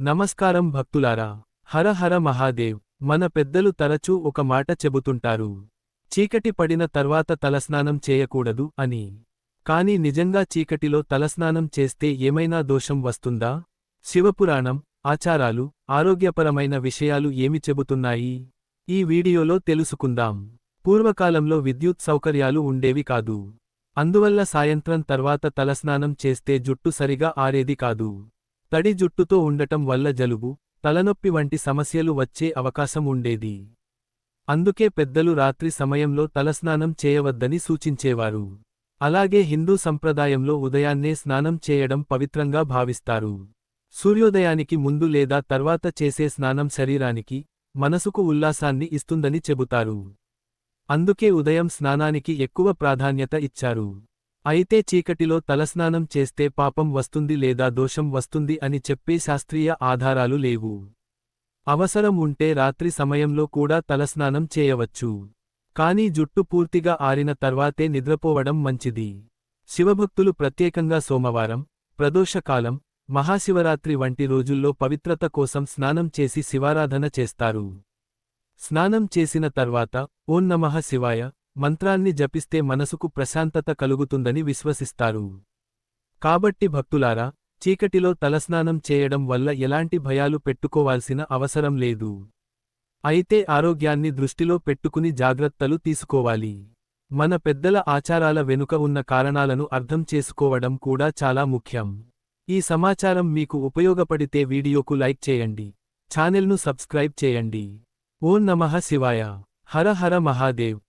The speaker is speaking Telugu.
నమస్కారం భక్తులారా. హర హర మహాదేవ్. మన పెద్దలు తరచూ ఒక మాట చెబుతుంటారు. చీకటి పడిన తర్వాత తలస్నానం చేయకూడదు అని. కాని నిజంగా చీకటిలో తలస్నానం చేస్తే ఏమైనా దోషం వస్తుందా? శివపురాణం, ఆచారాలు, ఆరోగ్యపరమైన విషయాలు ఏమి చెబుతున్నాయి? ఈ వీడియోలో తెలుసుకుందాం. పూర్వకాలంలో విద్యుత్ సౌకర్యాలు ఉండేవి కాదు. అందువల్ల సాయంత్రం తర్వాత తలస్నానం చేస్తే జుట్టు సరిగా ఆరేది కాదు. తడి జుట్టుతో ఉండటం వల్ల జలుబు, తలనొప్పి వంటి సమస్యలు వచ్చే అవకాశం ఉండేది. అందుకే పెద్దలు రాత్రి సమయంలో తలస్నానం చేయవద్దని సూచించేవారు. అలాగే హిందూ సంప్రదాయంలో ఉదయాన్నే స్నానం చేయడం పవిత్రంగా భావిస్తారు. సూర్యోదయానికి ముందు లేదా తర్వాత చేసే స్నానం శరీరానికి, మనసుకు ఉల్లాసాన్ని ఇస్తుందని చెబుతారు. అందుకే ఉదయం స్నానానికి ఎక్కువ ప్రాధాన్యత ఇచ్చారు. అయితే చీకటిలో తలస్నానం చేస్తే పాపం వస్తుంది లేదా దోషం వస్తుంది అని చెప్పే శాస్త్రీయ ఆధారాలు లేవు. అవసరం ఉంటే రాత్రి సమయంలో కూడా తలస్నానం చేయవచ్చు. కానీ జుట్టు పూర్తిగా ఆరిన తర్వాతే నిద్రపోవడం మంచిది. శివభక్తులు ప్రత్యేకంగా సోమవారం, ప్రదోషకాలం, మహాశివరాత్రి వంటి రోజుల్లో పవిత్రత కోసం స్నానం చేసి శివారాధన చేస్తారు. స్నానం చేసిన తర్వాత ఓం నమః శివాయ మంత్రాన్ని జపిస్తే మనసుకు ప్రశాంతత కలుగుతుందని విశ్వసిస్తారు. కాబట్టి భక్తులారా, చీకటిలో తలస్నానం చేయడం వల్ల ఎలాంటి భయాలు పెట్టుకోవాల్సిన అవసరం లేదు. అయితే ఆరోగ్యాన్ని దృష్టిలో పెట్టుకుని జాగ్రత్తలు తీసుకోవాలి. మన పెద్దల ఆచారాల వెనుక ఉన్న కారణాలను అర్థం చేసుకోవడం కూడా చాలా ముఖ్యం. ఈ సమాచారం మీకు ఉపయోగపడితే వీడియోకు లైక్ చేయండి. ఛానెల్ను సబ్స్క్రైబ్ చేయండి. ఓం నమః శివాయ. హర హర మహాదేవ్.